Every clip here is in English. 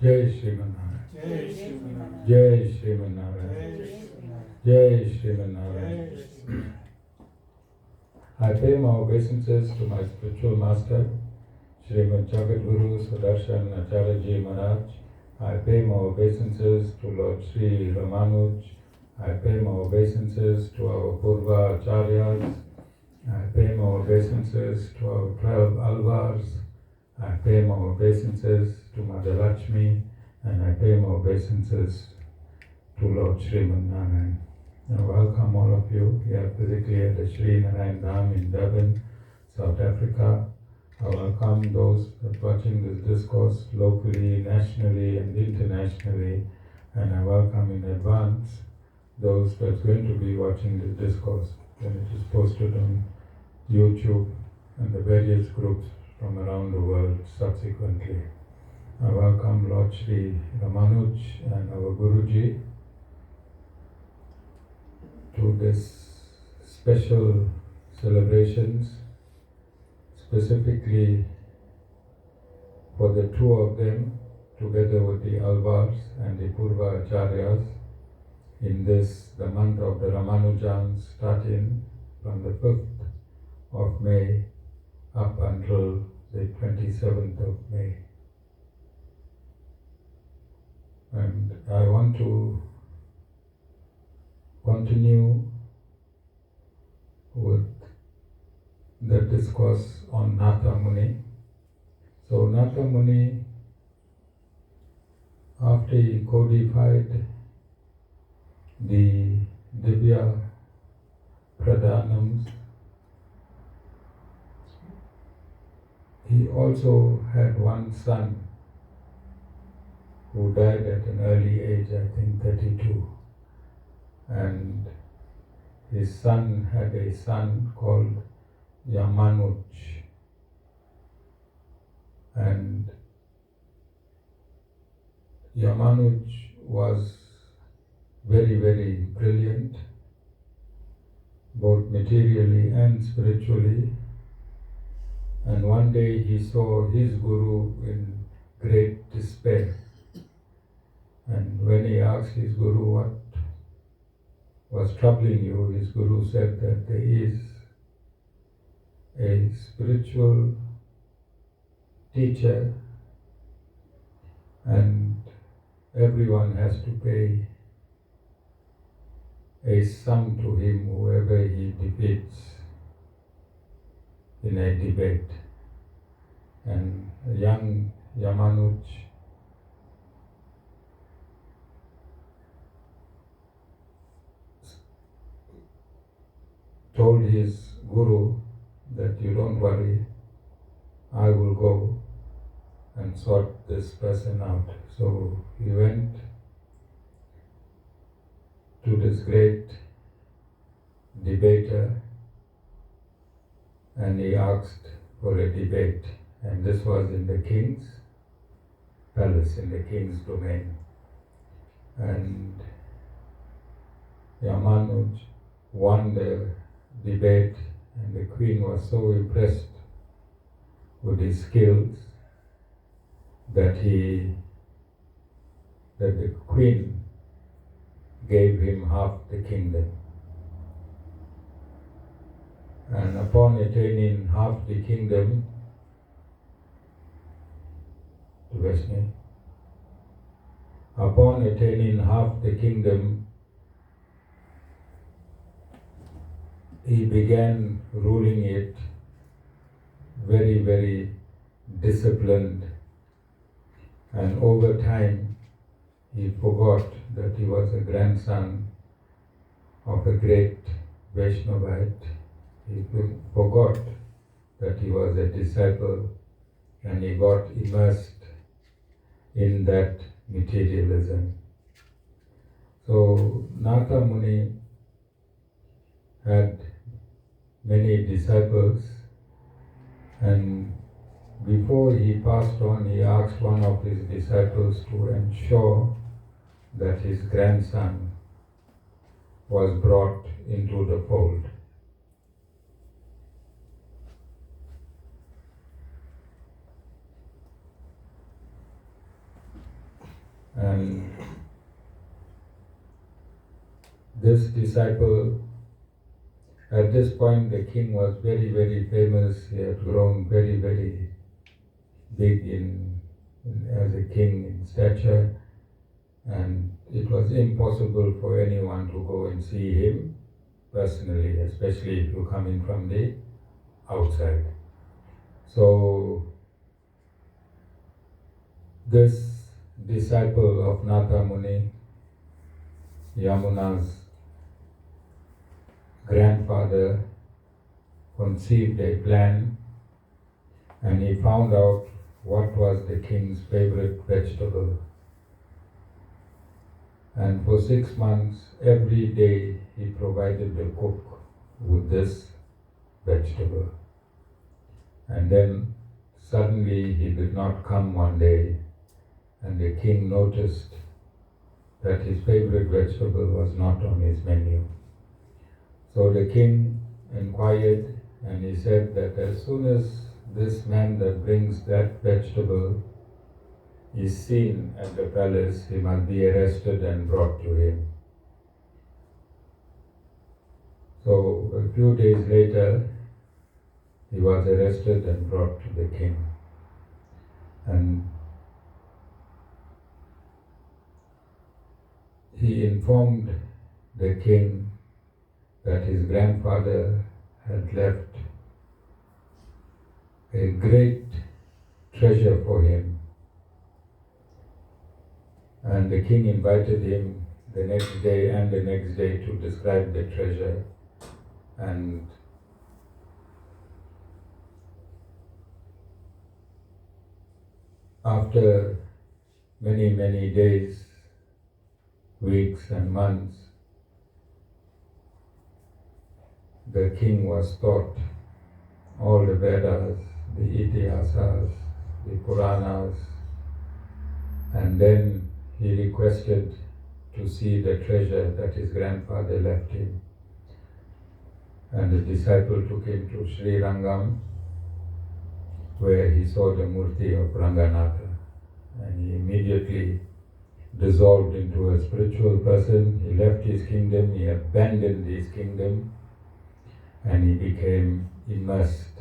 Jai Srimanarayan. Jai Shrimanarayan. Jai Srimanarayan. Jai Srimanarayan. I pay my obeisances to my spiritual master, Srimad Jagadguru Sudarshan Acharya Maharaj. I pay my obeisances to Lord Sri Ramanuj. I pay my obeisances to our Purva Acharyas. I pay my obeisances to our 12 Alvars. I pay my obeisances to Mother Lakshmi, and I pay my obeisances to Lord Sriman Narayan. I welcome all of you here physically at the Sri Narayan Dham in Durban, South Africa. I welcome those that are watching this discourse locally, nationally, and internationally, and I welcome in advance those that are going to be watching this discourse when it is posted on YouTube and the various groups from around the world subsequently. I welcome Lord Sri Ramanuj and our Guruji to this special celebrations, specifically for the two of them, together with the Alvars and the Purva Acharyas, in this, the month of the Ramanujans, starting from the 5th of May up until the 27th of May. And I want to continue with the discourse on Natha Muni. So Natha Muni, after he codified the Divya Pradhanams, he also had one son who died at an early age, I think 32. And his son had a son called Ramanuj. And Ramanuj was very, very brilliant, both materially and spiritually. And one day he saw his guru in great despair. And when he asked his guru what was troubling you, his guru said that there is a spiritual teacher and everyone has to pay a sum to him whoever he defeats in a debate. And young Ramanuj told his guru that you don't worry, I will go and sort this person out. So he went to this great debater and he asked for a debate. And this was in the king's palace, in the king's domain. And Ramanuj won the debate, and the queen was so impressed with his skills that the queen gave him half the kingdom. And upon attaining half the kingdom, upon attaining half the kingdom, he began ruling it very, very disciplined. And over time, he forgot that he was a grandson of a great Vaishnavite. He forgot that he was a disciple, and he got immersed in that materialism. So Natha Muni had many disciples, and before he passed on, he asked one of his disciples to ensure that his grandson was brought into the fold. And this disciple, at this point the king was very, very famous. He had grown very, very big as a king in stature, and it was impossible for anyone to go and see him personally, especially if you come in from the outside. So this disciple of Natha Muni, Yamuna's grandfather, conceived a plan, and he found out what was the king's favorite vegetable. And for 6 months, every day he provided the cook with this vegetable. And then suddenly he did not come one day, and the king noticed that his favorite vegetable was not on his menu. So the king inquired, and he said that as soon as this man that brings that vegetable is seen at the palace, he must be arrested and brought to him. So a few days later, he was arrested and brought to the king. And he informed the king that his grandfather had left a great treasure for him. And the king invited him the next day and the next day to describe the treasure. And after many, many days, weeks and months, the king was taught all the Vedas, the Itihasas, the Puranas, and then he requested to see the treasure that his grandfather left him. And the disciple took him to Sri Rangam, where he saw the murti of Ranganatha, and he immediately dissolved into a spiritual person. He left his kingdom, he abandoned his kingdom, and he became immersed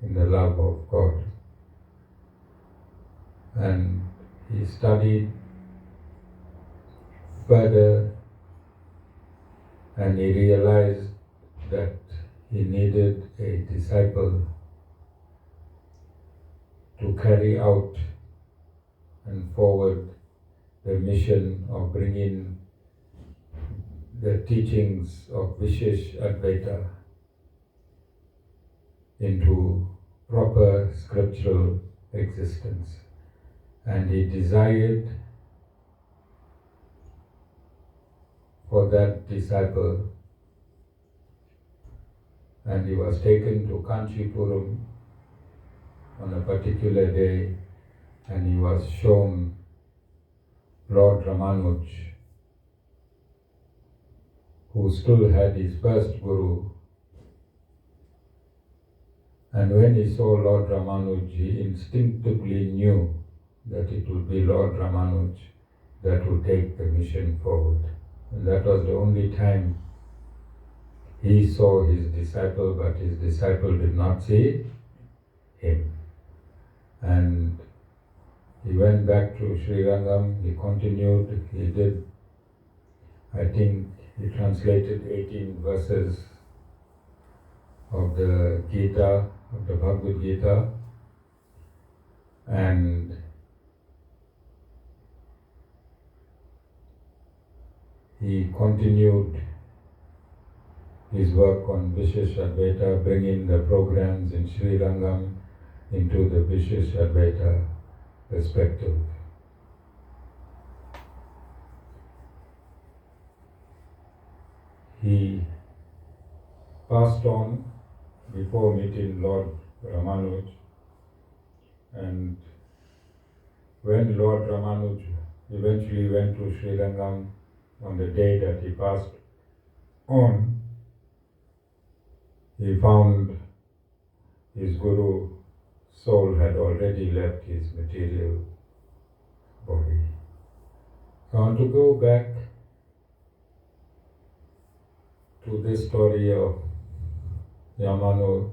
in the love of God. And he studied further, and he realized that he needed a disciple to carry out and forward the mission of bringing the teachings of Vishesh Advaita into proper scriptural existence. And he desired for that disciple, and he was taken to Kanchipuram on a particular day, and he was shown Lord Ramanuj, who still had his first guru. And when he saw Lord Ramanuj, he instinctively knew that it would be Lord Ramanuj that would take the mission forward. And that was the only time he saw his disciple, but his disciple did not see him. And he went back to Sri Rangam, he continued, he did, I think he translated 18 verses of the Gita, of the Bhagavad Gita, and he continued his work on Vishesh Advaita, bringing the programs in Sri Rangam into the Vishesh Advaita perspective. He passed on before meeting Lord Ramanuj, and when Lord Ramanuj eventually went to Sri Rangam on the day that he passed on, he found his Guru's soul had already left his material body. I want to go back to this story of Yamanu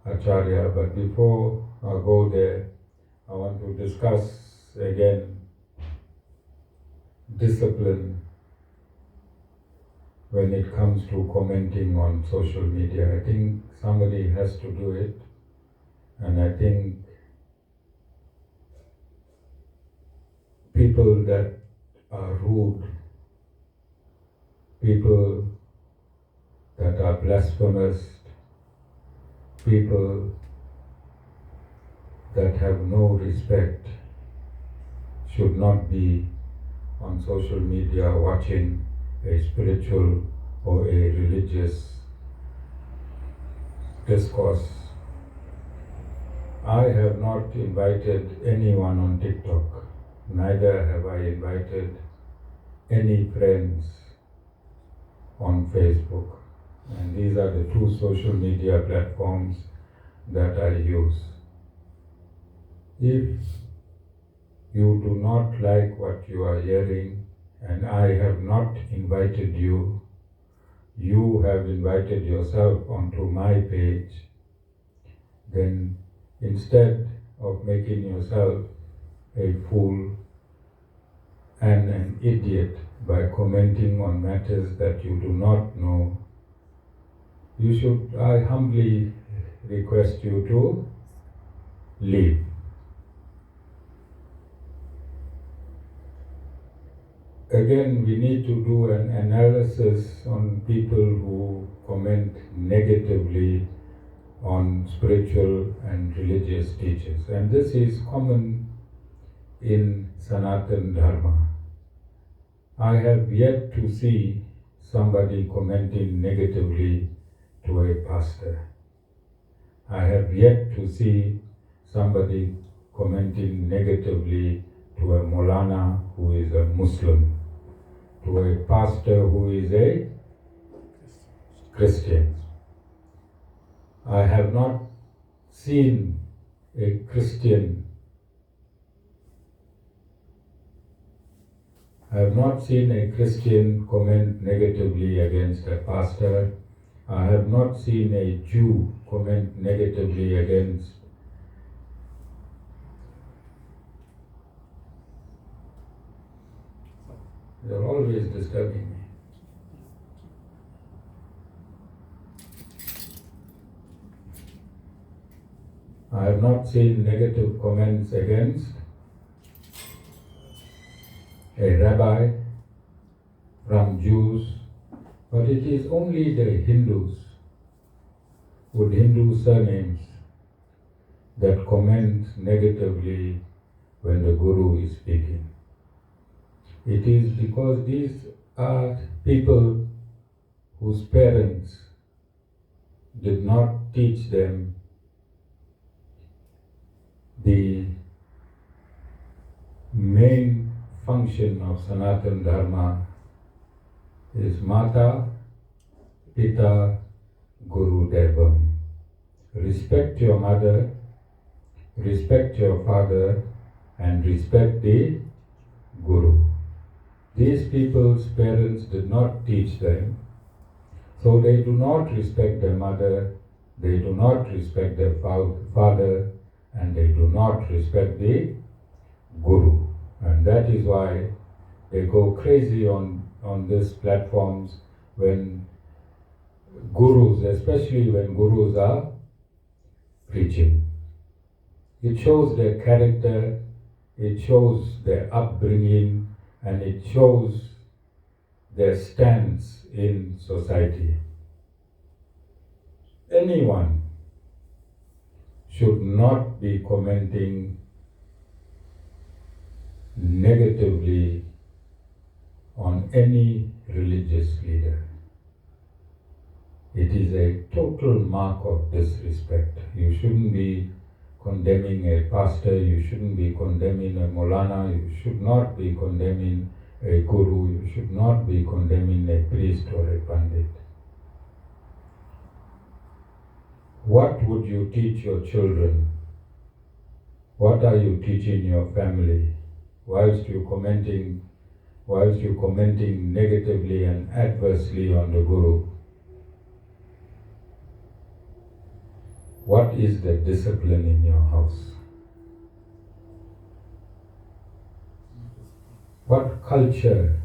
Acharya, but before I go there, I want to discuss again discipline when it comes to commenting on social media. I think somebody has to do it, and I think people that are rude, people that are blasphemous, people that have no respect should not be on social media watching a spiritual or a religious discourse. I have not invited anyone on TikTok, neither have I invited any friends on Facebook. And these are the two social media platforms that I use. If you do not like what you are hearing, and I have not invited you, you have invited yourself onto my page, then instead of making yourself a fool and an idiot by commenting on matters that you do not know, I humbly request you to leave. Again, we need to do an analysis on people who comment negatively on spiritual and religious teachers. And this is common in Sanatan Dharma. I have yet to see somebody commenting negatively to a pastor. I have yet to see somebody commenting negatively to a Molana who is a Muslim, to a pastor who is a Christian. I have not seen a Christian comment negatively against a pastor. I have not seen a Jew comment negatively against They're always disturbing me. I have not seen negative comments against a rabbi from Jews, but it is only the Hindus with Hindu surnames that comment negatively when the Guru is speaking. It is because these are people whose parents did not teach them the main function of Sanatan Dharma is Mata, Pita, Guru Devam. Respect your mother, respect your father, and respect the Guru. These people's parents did not teach them, so they do not respect their mother, they do not respect their father, and they do not respect the Guru. And that is why they go crazy on these platforms when gurus, especially when gurus are preaching. It shows their character, it shows their upbringing, and it shows their stance in society. Anyone should not be commenting negatively on any religious leader. It is a total mark of disrespect. You shouldn't be condemning a pastor, you shouldn't be condemning a Molana, you should not be condemning a Guru, you should not be condemning a priest or a Pandit. What would you teach your children? What are you teaching your family whilst you're commenting whilst you're commenting negatively and adversely on the Guru, what is the discipline in your house? What culture,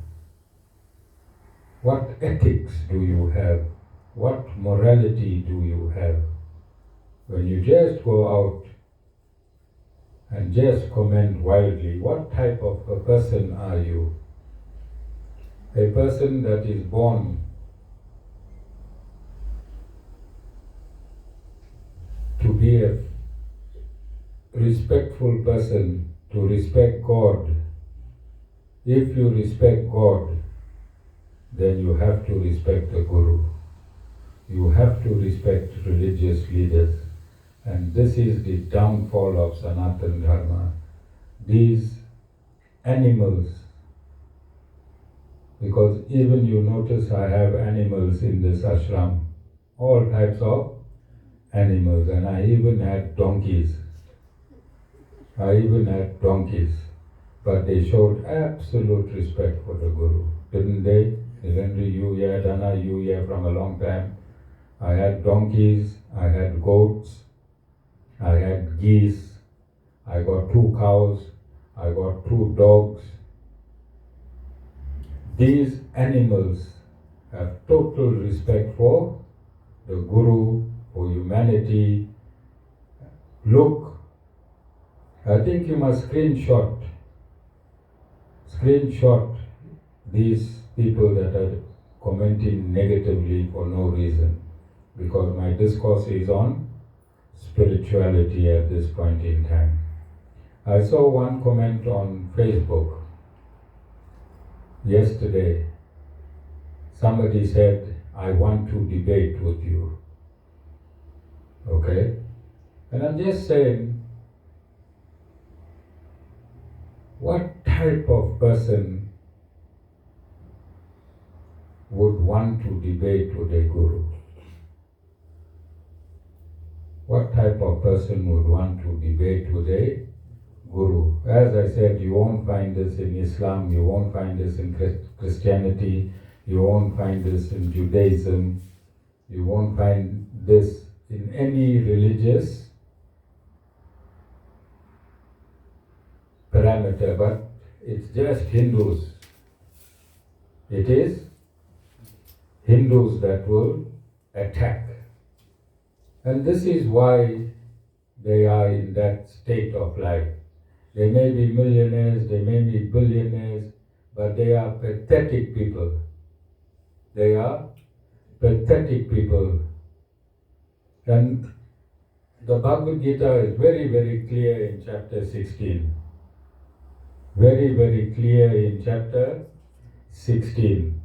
what ethics do you have? What morality do you have? When you just go out and just comment wildly, what type of a person are you? A person that is born to be a respectful person, to respect God. If you respect God, then you have to respect the Guru. You have to respect religious leaders. And this is the downfall of Sanatana Dharma. These animals, because even you notice I have animals in this ashram, all types of animals, and I even had donkeys. But they showed absolute respect for the Guru, didn't they? Nilendra, you here, Dana, you here from a long time. I had donkeys, I had goats, I had geese, I got 2 cows, I got 2 dogs. These animals have total respect for the Guru, for humanity. Look, I think you must screenshot these people that are commenting negatively for no reason, because my discourse is on spirituality at this point in time. I saw one comment on Facebook yesterday. Somebody said, I want to debate with you. Okay? And I'm just saying, what type of person would want to debate with a Guru? What type of person would want to debate with a Guru? As I said, you won't find this in Islam, you won't find this in Christianity, you won't find this in Judaism, you won't find this in any religious parameter, but it's just Hindus. It is Hindus that will attack. And this is why they are in that state of life. They may be millionaires, they may be billionaires, but they are pathetic people. They are pathetic people. And the Bhagavad Gita is very, very clear in chapter 16. Very, very clear in chapter 16.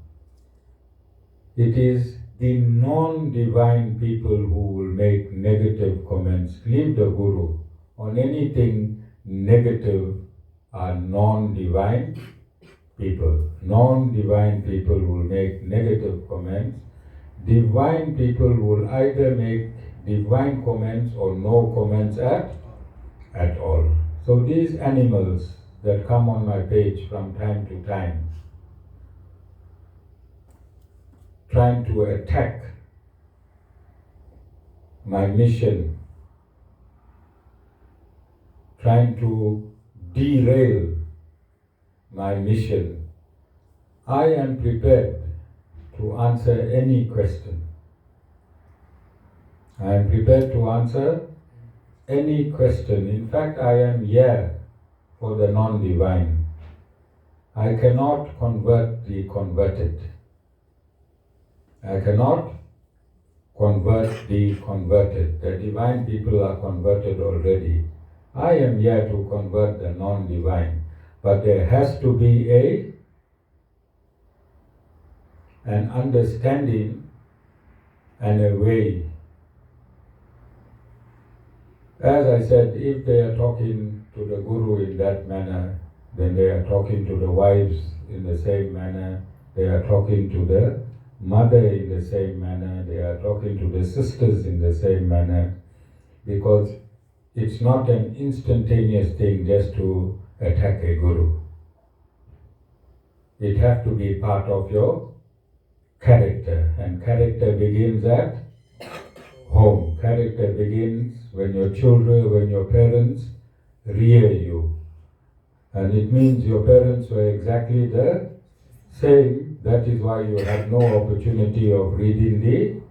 It is the non-divine people who will make negative comments. Leave the Guru. On anything negative are non-divine people. Non-divine people will make negative comments. Divine people will either make divine comments or no comments at all. So these animals that come on my page from time to time, trying to attack my mission, trying to derail my mission, I am prepared to answer any question. I am prepared to answer any question. In fact, I am here for the non-divine. I cannot convert the converted. I cannot convert the converted. The divine people are converted already. I am here to convert the non-divine. But there has to be an understanding and a way. As I said, if they are talking to the Guru in that manner, then they are talking to the wives in the same manner, they are talking to the mother in the same manner, they are talking to the sisters in the same manner, because it's not an instantaneous thing just to attack a Guru. It has to be part of your character, and character begins at home. Character begins when your children, when your parents rear you. And it means your parents were exactly the same. That is why you had no opportunity of reading the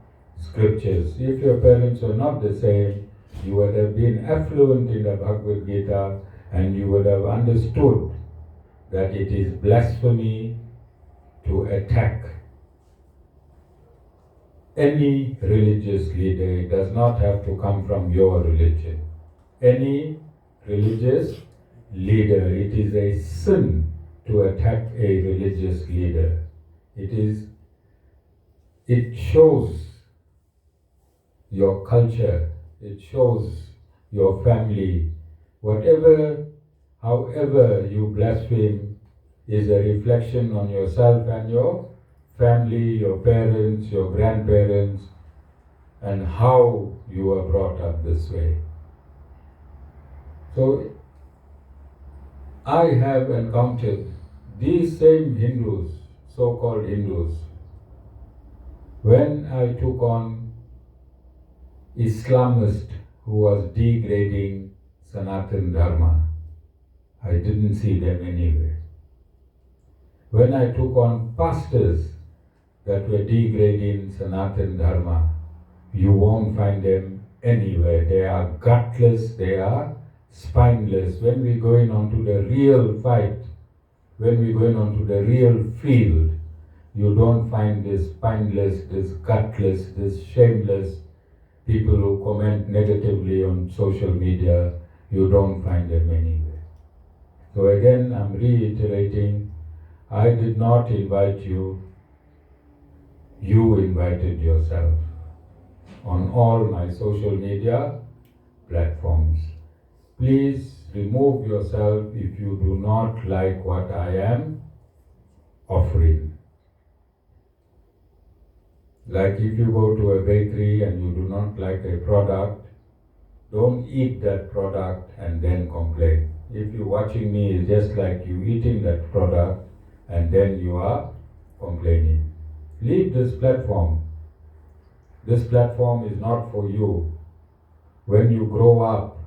scriptures. If your parents were not the same, you would have been affluent in the Bhagavad Gita and you would have understood that it is blasphemy to attack any religious leader. It does not have to come from your religion. Any religious leader, it is a sin to attack a religious leader. It shows your culture, it shows your family. However you blaspheme is a reflection on yourself and your family, your parents, your grandparents, and how you were brought up this way. So I have encountered these same Hindus, so-called Hindus, when I took on Islamist who was degrading Sanatan Dharma. I didn't see them anywhere. When I took on pastors that were degrading Sanatan Dharma, you won't find them anywhere. They are gutless, they are spineless. When we go in onto the real fight, when we go in onto the real field, you don't find this spineless, this gutless, this shameless people who comment negatively on social media. You don't find them anywhere. So again, I'm reiterating, I did not invite you. You invited yourself on all my social media platforms. Please remove yourself if you do not like what I am offering. Like if you go to a bakery and you do not like a product, don't eat that product and then complain. If you're watching me, it's just like you eating that product and then you are complaining. Leave this platform. This platform is not for you. When you grow up,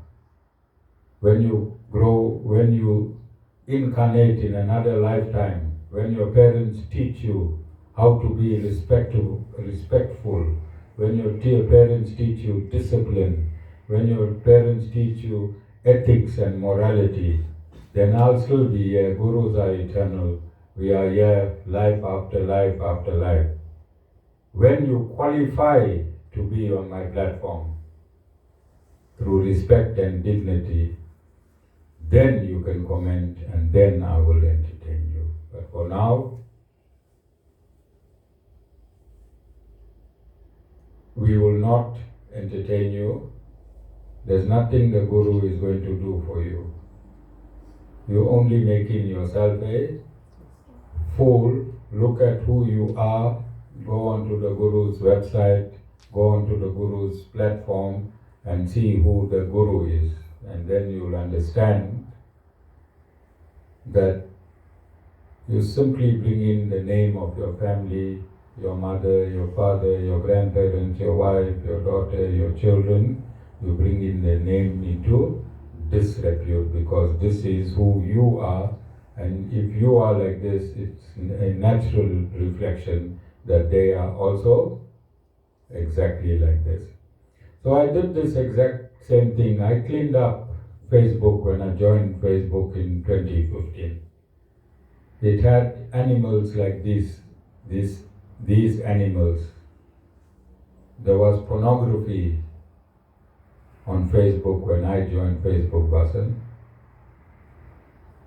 when you incarnate in another lifetime, when your parents teach you how to be respectful, when your parents teach you discipline, when your parents teach you ethics and morality, then I'll still be here. Gurus are eternal. We are here life after life after life. When you qualify to be on my platform through respect and dignity, then you can comment and then I will entertain you. But for now, we will not entertain you. There's nothing the Guru is going to do for you. You're only making yourself a fool. Look at who you are. Go onto the Guru's website, go onto the Guru's platform and see who the Guru is. And then you'll understand that you simply bring in the name of your family, your mother, your father, your grandparents, your wife, your daughter, your children. You bring in their name into disrepute because this is who you are. And if you are like this, it's a natural reflection that they are also exactly like this. So I did this exact same thing. I cleaned up Facebook when I joined Facebook in 2015. It had animals like these animals. There was pornography on Facebook when I joined Facebook, Vasan.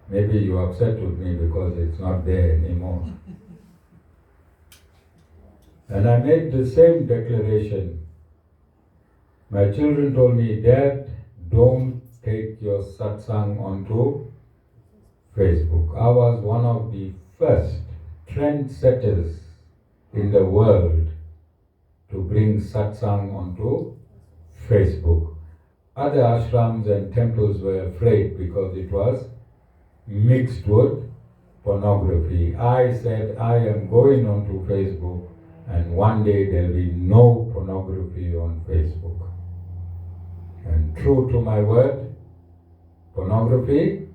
Maybe you're upset with me because it's not there anymore. And I made the same declaration. My children told me, Dad, don't take your satsang onto Facebook. I was one of the first trendsetters in the world to bring satsang onto Facebook. Other ashrams and temples were afraid because it was mixed with pornography. I said I am going onto Facebook, and one day there will be no pornography on Facebook. And true to my word, pornography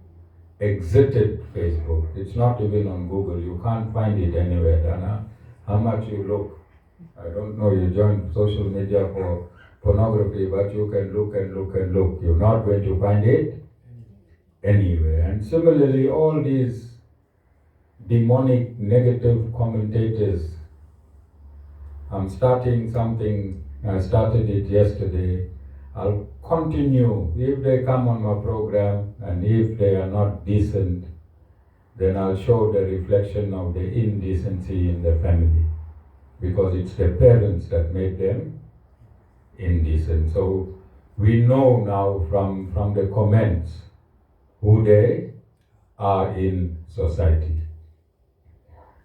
exited Facebook. It's not even on Google. You can't find it anywhere, Dana. How much you look. I don't know, you joined social media for pornography, but you can look and look and look. You're not going to find it anywhere. And similarly, all these demonic negative commentators, I'm starting something, I started it yesterday. I'll continue. If they come on my program and if they are not decent, then I'll show the reflection of the indecency in the family, because it's the parents that made them indecent. So we know now from the comments who they are in society.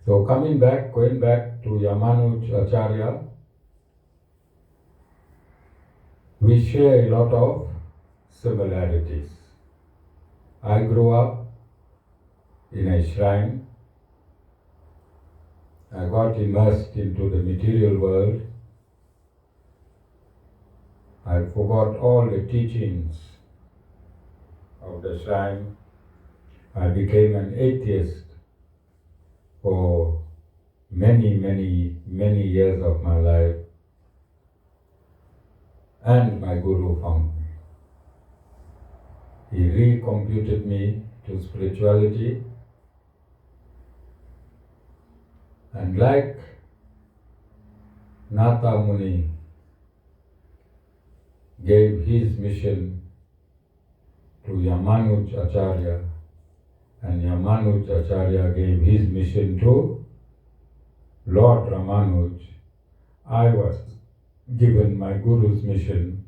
So going back to Ramanuj Acharya, we share a lot of similarities. I grew up in a shrine. I got immersed into the material world. I forgot all the teachings of the shrine. I became an atheist for many years of my life. And my Guru found me. He recomputed me to spirituality. And like Nata Muni gave his mission to Ramanuj Acharya, and Ramanuj Acharya gave his mission to Lord Ramanuj, I was given my Guru's mission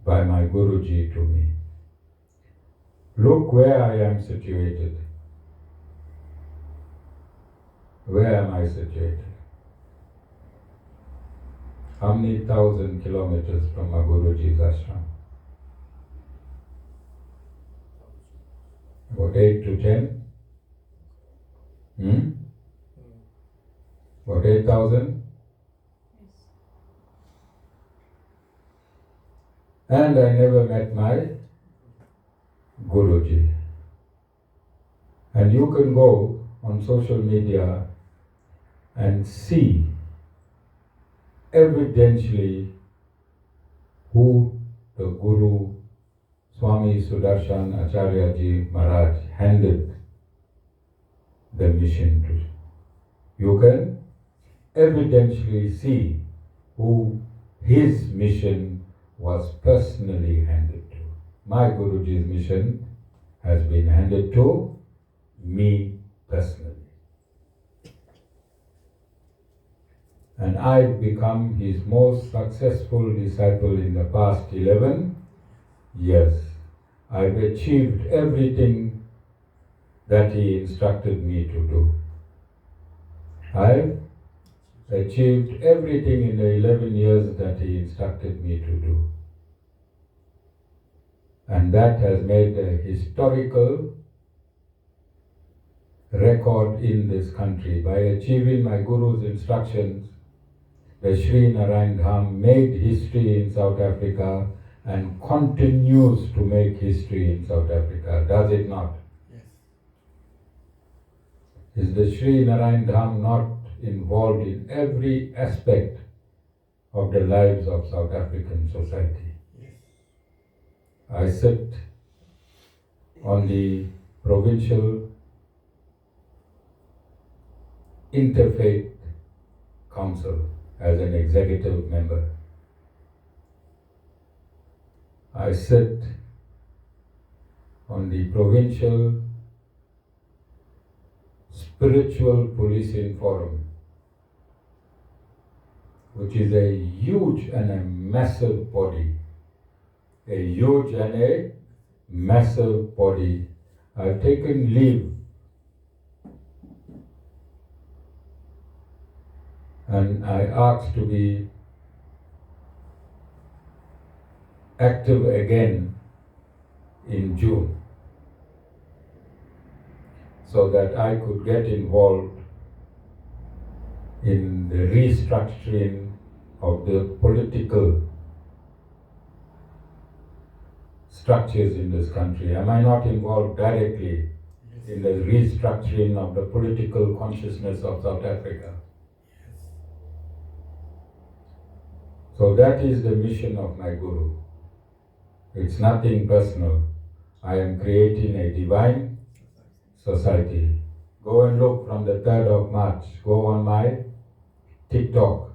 by my Guruji to me. Look where I am situated. Where am I situated? How many thousand kilometers from my Guruji's ashram? About 8 to 10? About 8,000? And I never met my Guruji. And you can go on social media and see evidentially who the Guru Swami Sudarshan Acharya Ji Maharaj handed the mission to. You can evidentially see who his mission was personally handed to. My Guruji's mission has been handed to me personally. And I've become his most successful disciple in the past 11 years. I've achieved everything that he instructed me to do. I've achieved everything in the 11 years that he instructed me to do. And that has made a historical record in this country. By achieving my Guru's instructions, the Sri Narayan Dham made history in South Africa and continues to make history in South Africa, does it not? Yes. Is the Sri Narayan Dham not involved in every aspect of the lives of South African society? Yes. I sit on the provincial interfaith council as an executive member. I sit on the provincial spiritual policing forum, which is a huge and a massive body. A huge and a massive body. I've taken leave and I asked to be active again in June. so that I could get involved in the restructuring of the political structures in this country. Am I not involved directly in the restructuring of the political consciousness of South Africa? So that is the mission of my Guru. It's nothing personal. I am creating a divine society. Go and look from the 3rd of March. Go on my TikTok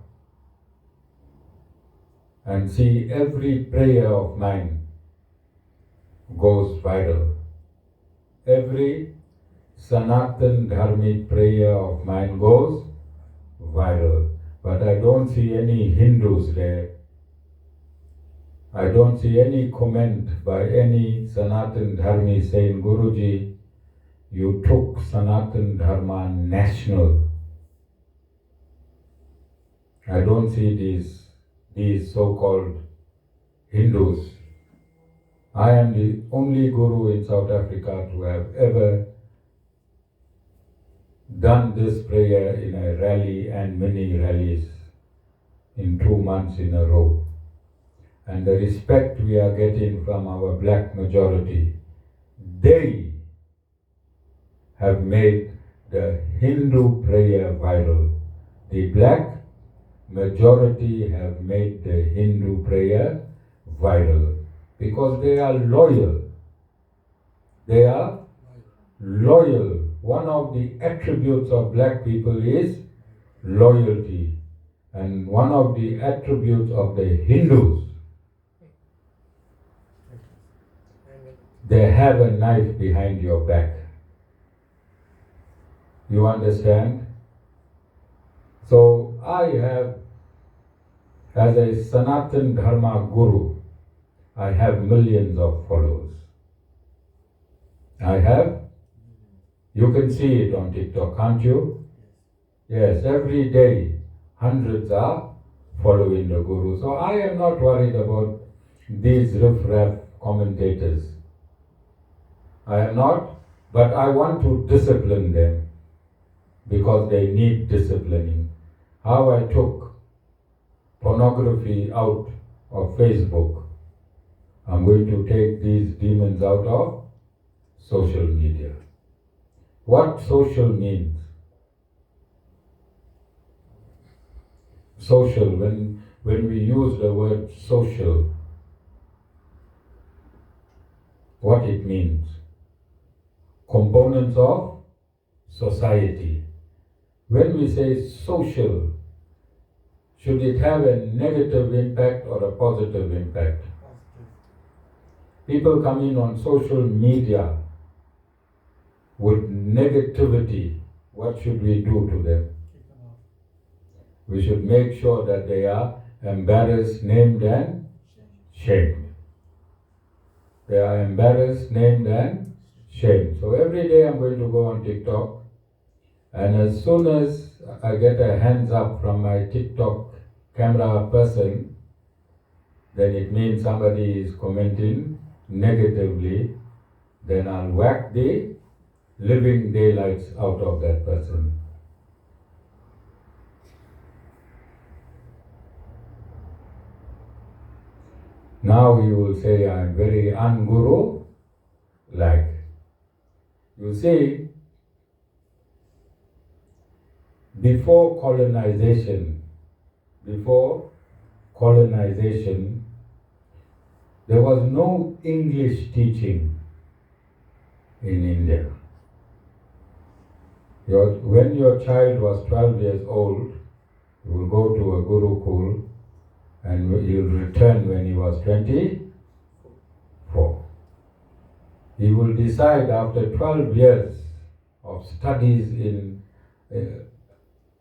and see every prayer of mine goes viral. Every Sanatan Dharmic prayer of mine goes viral. But I don't see any Hindus there. I don't see any comment by any Sanatan Dharmi saying, Guruji, you took Sanatan Dharma national. I don't see these so-called Hindus. I am the only Guru in South Africa to have ever done this prayer in a rally and many rallies in 2 months in a row. And the respect we are getting from our black majority, they have made the Hindu prayer viral. The black majority have made the Hindu prayer viral because they are loyal. They are loyal. One of the attributes of black people is loyalty. And one of the attributes of the Hindus, they have a knife behind your back. You understand? So I have, as a Sanatan Dharma Guru, I have millions of followers. I have, you can see it on TikTok, can't you? Yes, every day hundreds are following the Guru. So I am not worried about these riff-raff commentators. I am not, but I want to discipline them because they need disciplining. How I took pornography out of Facebook, I'm going to take these demons out of social media. What social means? Social, when we use the word social, what it means? Components of society. When we say social, should it have a negative impact or a positive impact? People come in on social media with negativity. What should we do to them? We should make sure that they are embarrassed, named and shamed. They are embarrassed, named and shamed. So every day I'm going to go on TikTok, and as soon as I get a hands up from my TikTok camera person, then it means somebody is commenting negatively, then I'll whack the living daylights out of that person. Now you will say I am very unguru-like. You see, before colonization, there was no English teaching in India. When your child was 12 years old, you will go to a Gurukul and he will return when he was 24. He will decide after 12 years of studies in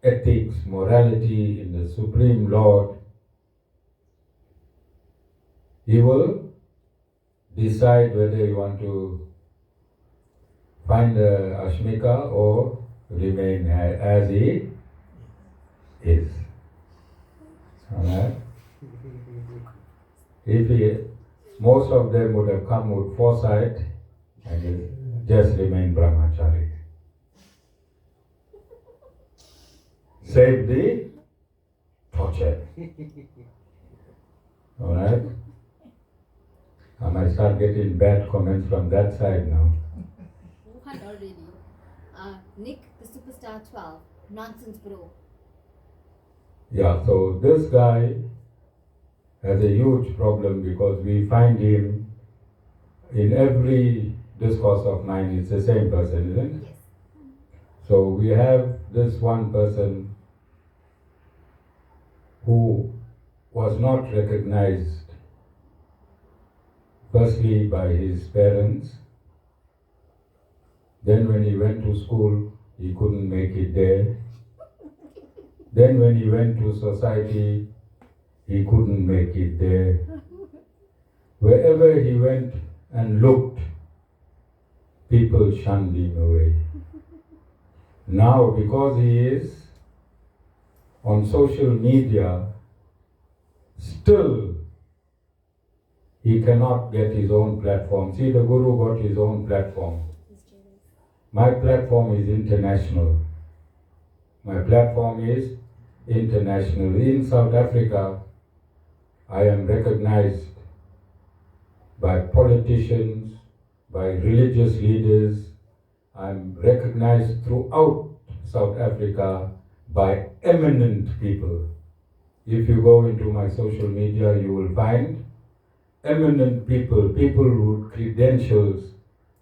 ethics, morality, in the Supreme Lord, he will decide whether he want to find a Ashmika or remain as he is. Alright? Most of them would have come with foresight and just remain brahmachari. save the tortured. Alright? I might start getting bad comments from that side now. What already? Nick, the Superstar 12. Nonsense, bro. Yeah, so this guy has a huge problem because we find him in every discourse of mine. It's the same person, isn't it? Yes. So we have this one person who was not recognized firstly by his parents. Then when he went to school, he couldn't make it there. Then when he went to society, he couldn't make it there. Wherever he went and looked, people shunned him away. Now, because he is on social media, still he cannot get his own platform. See, the Guru got his own platform. My platform is international. My platform is international. In South Africa, I am recognized by politicians, by religious leaders. I'm recognized throughout South Africa by eminent people. If you go into my social media, you will find eminent people, people with credentials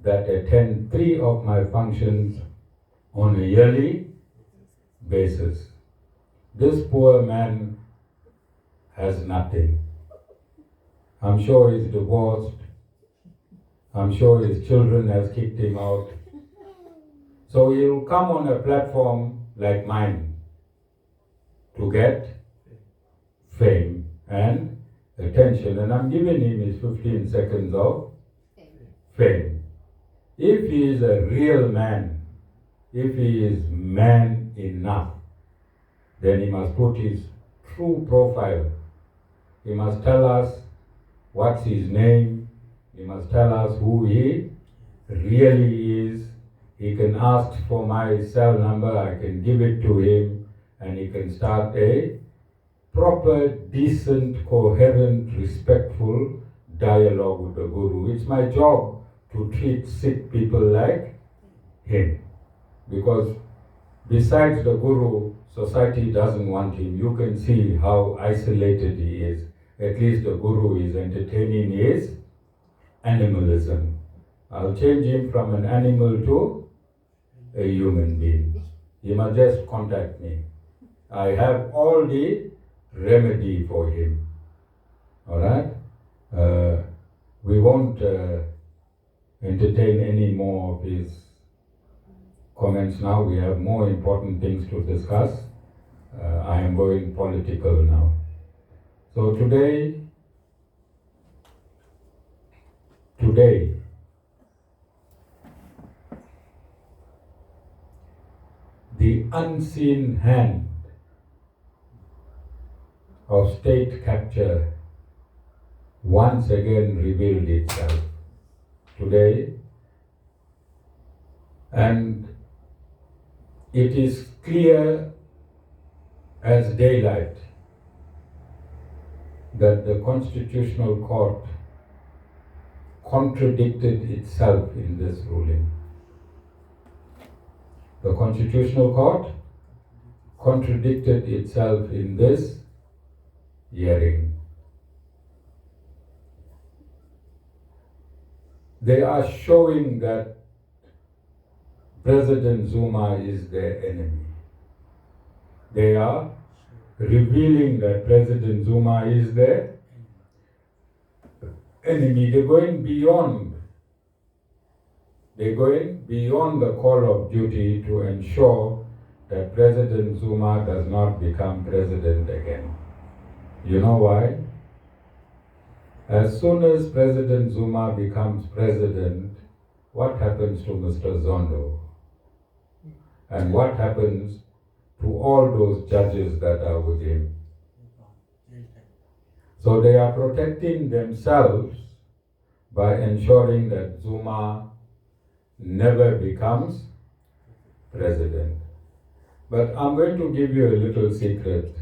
that attend 3 of my functions on a yearly basis. This poor man has nothing. I'm sure he's divorced. I'm sure his children has kicked him out. So he'll come on a platform like mine to get fame and attention. And I'm giving him his 15 seconds of fame. If he is a real man, if he is man enough, then he must put his true profile. He must tell us what's his name. He must tell us who he really is. He can ask for my cell number, I can give it to him, and he can start a proper, decent, coherent, respectful dialogue with the Guru. It's my job to treat sick people like him. Because besides the Guru, society doesn't want him. You can see how isolated he is. At least the Guru is entertaining his animalism. I'll change him from an animal to a human being. He must just contact me. I have all the remedy for him. Alright? We won't entertain any more of his comments now. We have more important things to discuss. I am going political now. So today, the unseen hand of state capture once again revealed itself today, and it is clear as daylight that the Constitutional Court contradicted itself in this ruling. The Constitutional Court contradicted itself in this hearing. They are showing that President Zuma is their enemy. They are revealing that President Zuma is their enemy. They're going beyond the call of duty to ensure that President Zuma does not become president again. You know why? As soon as President Zuma becomes president, what happens to Mr. Zondo? And what happens to all those judges that are with him? So they are protecting themselves by ensuring that Zuma never becomes president. But I'm going to give you a little secret.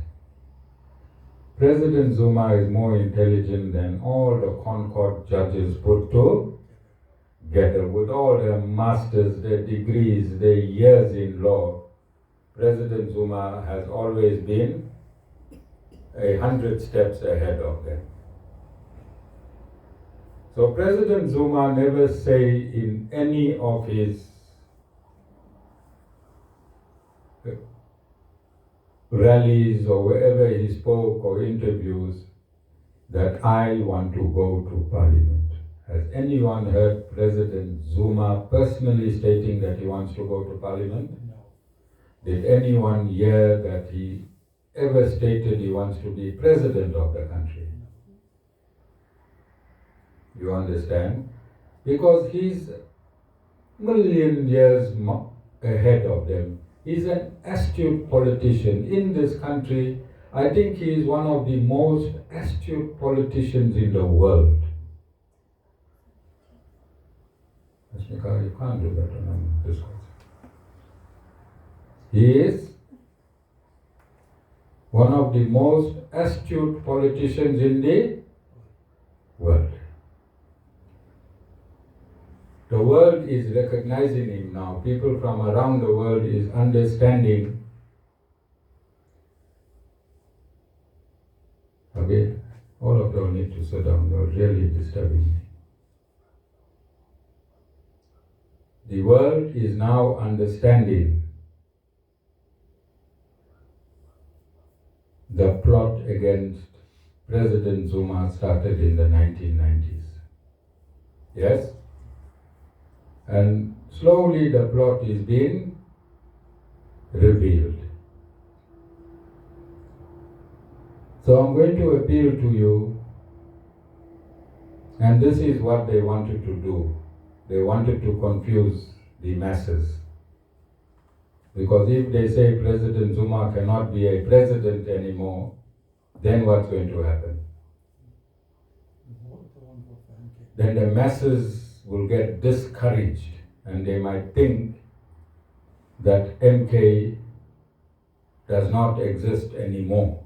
President Zuma is more intelligent than all the Concord judges put together, with all their masters, their degrees, their years in law. President Zuma has always been 100 steps ahead of them. So President Zuma never say in any of his rallies or wherever he spoke or interviews that I want to go to Parliament. Has anyone heard President Zuma personally stating that he wants to go to Parliament? No. Did anyone hear that he ever stated he wants to be president of the country? You understand? Because he's million years ahead of them. He's an astute politician. In this country, I think he is one of the most astute politicians in the world. Ashmika, you can't do that on this one. He is one of the most astute politicians in the world. The world is recognizing him now. People from around the world is understanding. Okay, all of you need to sit down. You're really disturbing me. The world is now understanding the plot against President Zuma started in the 1990s. Yes? And slowly the plot is being revealed. So I'm going to appeal to you, and this is what they wanted to do. They wanted to confuse the masses. Because if they say President Zuma cannot be a president anymore, then what's going to happen? Then the masses will get discouraged and they might think that MK does not exist anymore.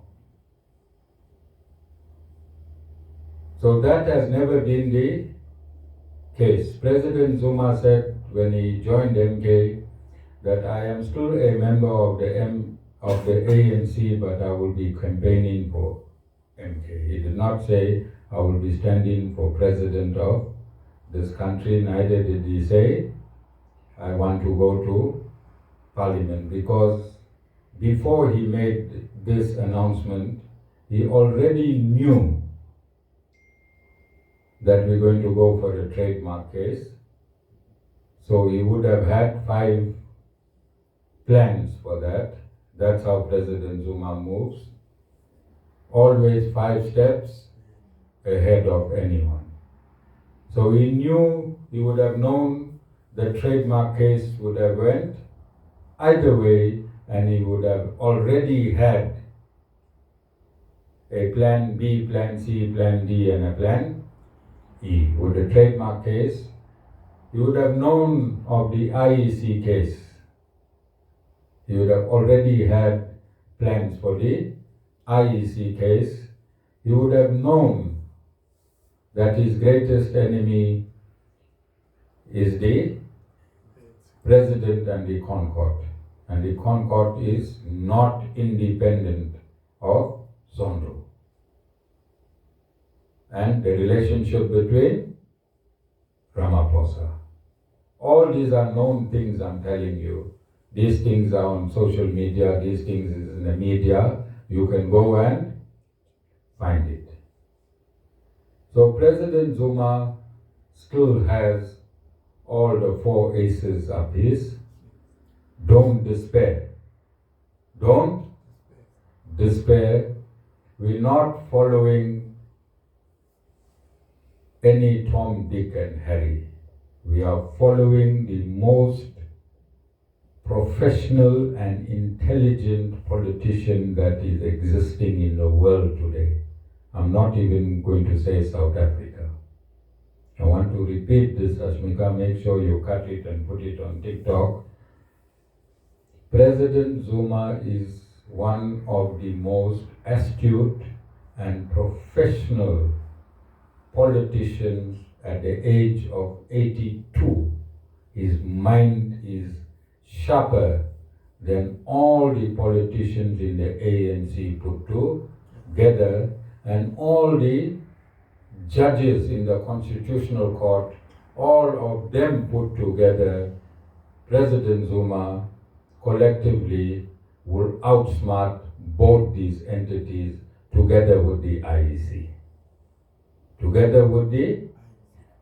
So that has never been the case. President Zuma said when he joined MK that I am still a member of the ANC, but I will be campaigning for MK. He did not say I will be standing for president of this country, neither did he say I want to go to Parliament, because before he made this announcement, he already knew that we're going to go for a trademark case. So he would have had 5 plans for that. That's how President Zuma moves. Always 5 steps ahead of anyone. So he knew, he would have known the trademark case would have went either way, and he would have already had a plan B, plan C, plan D, and a plan E. With the trademark case, he would have known of the IEC case. He would have already had plans for the IEC case. He would have known that his greatest enemy is the President and the Concord. And the Concord is not independent of Zondo. And the relationship between Ramaphosa. All these are known things, I'm telling you. These things are on social media, these things is in the media. You can go and find it. So President Zuma still has all the 4 aces up his. Don't despair. Don't despair. We're not following any Tom, Dick, and Harry. We are following the most professional and intelligent politician that is existing in the world today. I'm not even going to say South Africa. I want to repeat this, Ashmika. Make sure you cut it and put it on TikTok. President Zuma is one of the most astute and professional politicians at the age of 82. His mind is sharper than all the politicians in the ANC put together, and all the judges in the Constitutional Court, all of them put together. President Zuma collectively will outsmart both these entities together with the IEC. Together with the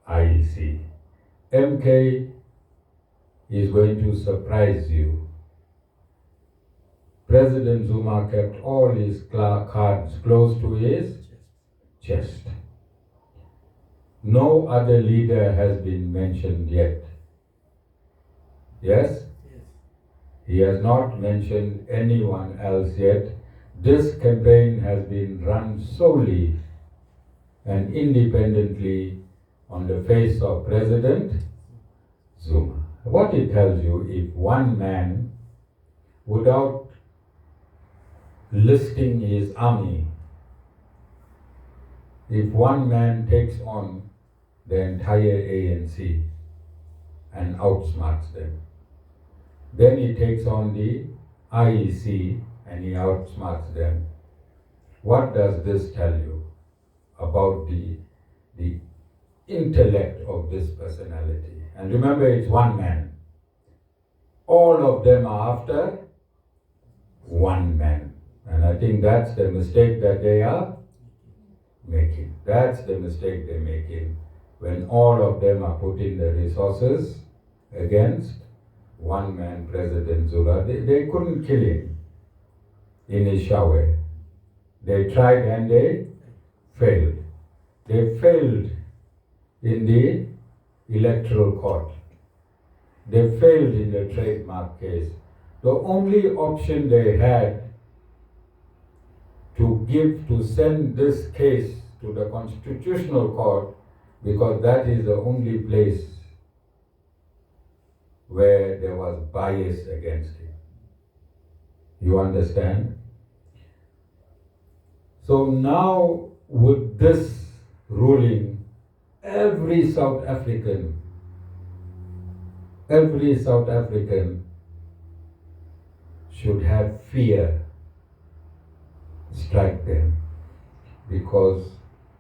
IEC. MK is going to surprise you. President Zuma kept all his cards close to his chest. No other leader has been mentioned yet. Yes? He has not mentioned anyone else yet. This campaign has been run solely and independently on the face of President Zuma. What it tells you, if one man, without listing his army, if one man takes on the entire ANC and outsmarts them, then he takes on the IEC and he outsmarts them. What does this tell you about the intellect of this personality? And remember, it's one man. All of them are after one man. And I think that's the mistake that they are making. That's the mistake they're making when all of them are putting the resources against one man, President Zuma. They couldn't kill him in his shower. They tried and they failed. They failed in the electoral court. They failed in the trademark case. The only option they had to send this case to the Constitutional Court, because that is the only place where there was bias against him. You understand? So now with this ruling, every South African should have fear strike them, because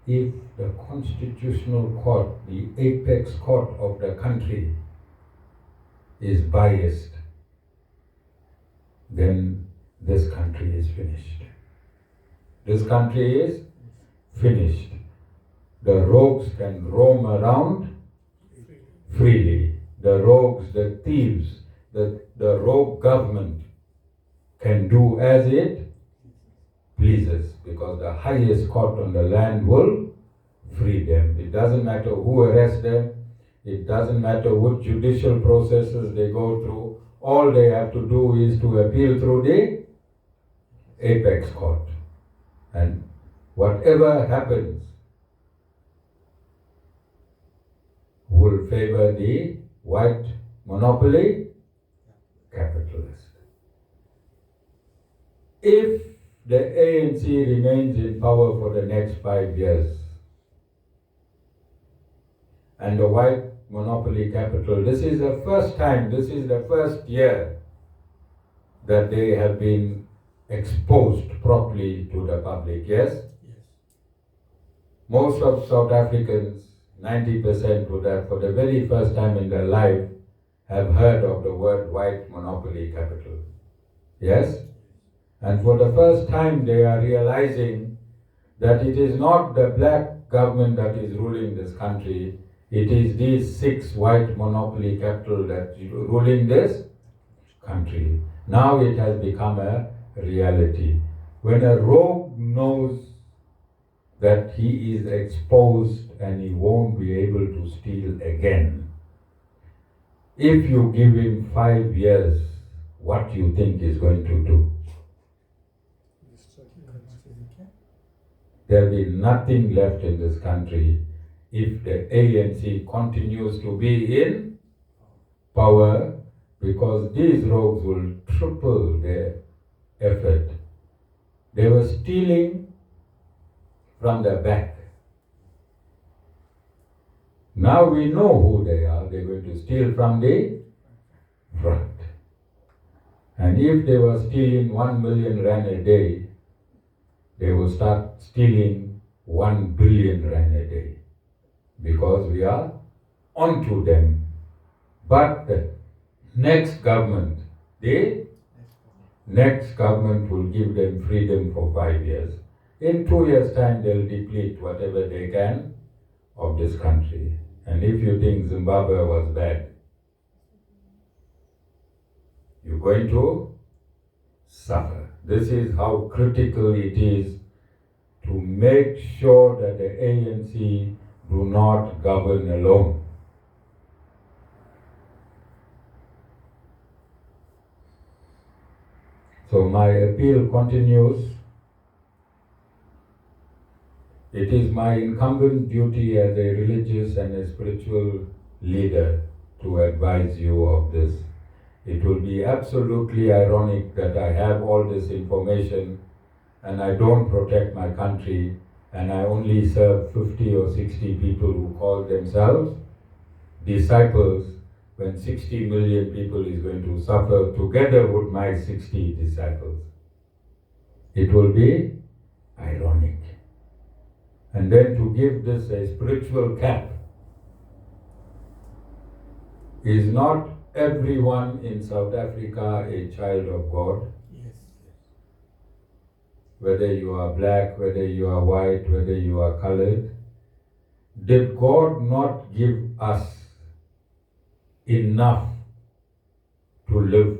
if the Constitutional Court, the apex court of the country, is biased, then this country is finished. This country is finished. The rogues can roam around freely. The rogues, the thieves, the rogue government can do as it pleases, because the highest court on the land will free them. It doesn't matter who arrests them. It doesn't matter what judicial processes they go through. All they have to do is to appeal through the apex court. And whatever happens will favor the white monopoly capitalist. If the ANC remains in power for the next 5 years, and the white monopoly capital, this is the first time, this is the first year that they have been exposed properly to the public, yes? Yes. Most of South Africans, 90% would have, for the very first time in their life, have heard of the word white monopoly capital, yes? And for the first time they are realizing that it is not the black government that is ruling this country, it is these 6 white monopoly capital that is ruling this country. Now it has become a reality. When a rogue knows that he is exposed and he won't be able to steal again, if you give him 5 years, what do you think he's going to do? There will be nothing left in this country if the ANC continues to be in power, because these rogues will triple their effort. They were stealing from the back. Now we know who they are. They're going to steal from the front. And if they were stealing 1 million rand a day, they will start stealing 1 billion rand a day, because we are onto them. But the next government will give them freedom for 5 years. In 2 years' time, they'll deplete whatever they can of this country. And if you think Zimbabwe was bad, you're going to suffer. This is how critical it is to make sure that the ANC do not govern alone. So my appeal continues. It is my incumbent duty as a religious and a spiritual leader to advise you of this. It will be absolutely ironic that I have all this information and I don't protect my country, and I only serve 50 or 60 people who call themselves disciples, when 60 million people is going to suffer together with my 60 disciples. It will be ironic. And then to give this a spiritual cap. Is not everyone in South Africa a child of God? Yes. Whether you are black, whether you are white, whether you are colored. Did God not give us enough to live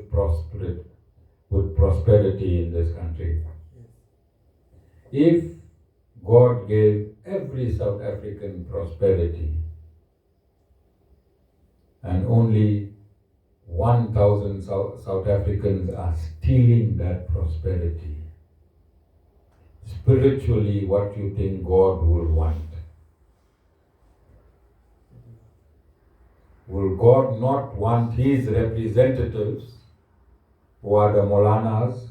with prosperity in this country? If God gave every South African prosperity and only 1,000 South Africans are stealing that prosperity, spiritually, what do you think God will want? Will God not want his representatives, who are the Molanas,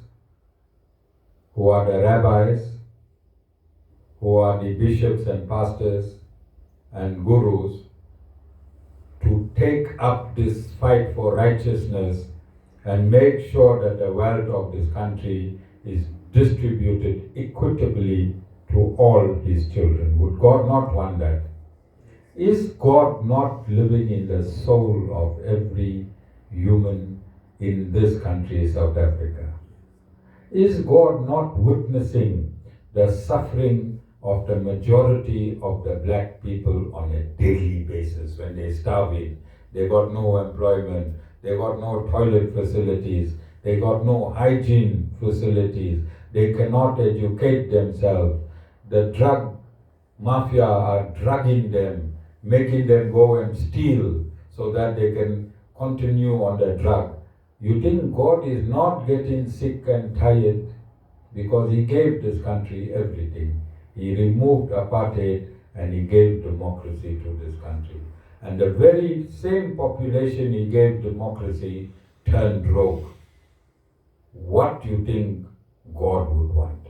who are the rabbis, who are the bishops and pastors and gurus, to take up this fight for righteousness and make sure that the wealth of this country is distributed equitably to all his children? Would God not want that? Is God not living in the soul of every human in this country, South Africa? Is God not witnessing the suffering of the majority of the black people on a daily basis when they're starving? They got no employment, they got no toilet facilities, they got no hygiene facilities, they cannot educate themselves. The drug mafia are drugging them, making them go and steal so that they can continue on the drug. You think God is not getting sick and tired because he gave this country everything? He removed apartheid and he gave democracy to this country. And the very same population he gave democracy turned rogue. What do you think God would want?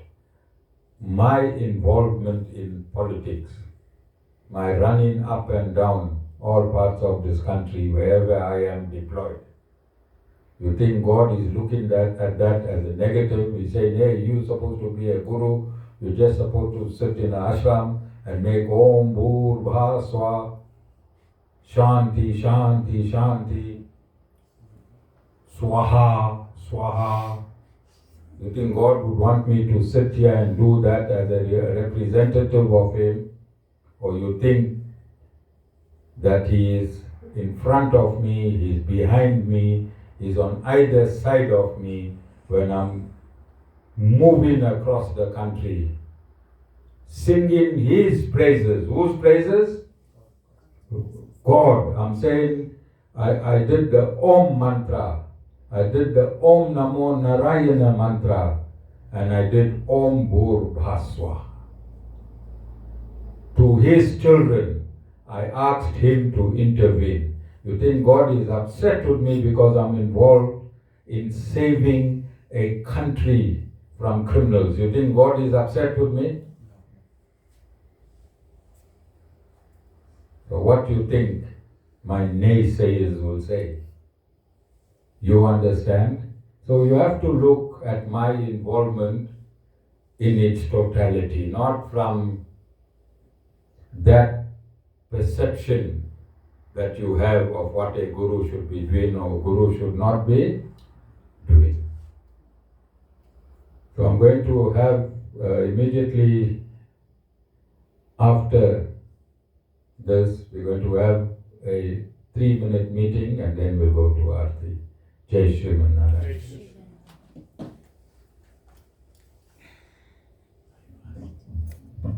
My involvement in politics, my running up and down all parts of this country, wherever I am deployed. You think God is looking at that as a negative? He's saying, hey, you're supposed to be a guru, you're just supposed to sit in an ashram and make Om Bhur Bha Swa, Shanti, Shanti, Shanti, Swaha, Swaha. You think God would want me to sit here and do that as a representative of him? Or you think that he is in front of me, he's behind me, he's on either side of me when I'm moving across the country, singing his praises? Whose praises? God. I'm saying I did the Om mantra, I did the Om Namo Narayana mantra, and I did Om Bhur Bhaswa. To his children, I asked him to intervene. You think God is upset with me because I'm involved in saving a country from criminals? You think God is upset with me? So what do you think my naysayers will say? You understand? So you have to look at my involvement in its totality, not from that perception that you have of what a guru should be doing or a guru should not be doing. So I'm going to have immediately after this, we're going to have a 3-minute meeting and then we'll go to Aarti. Jai Shri Narayana.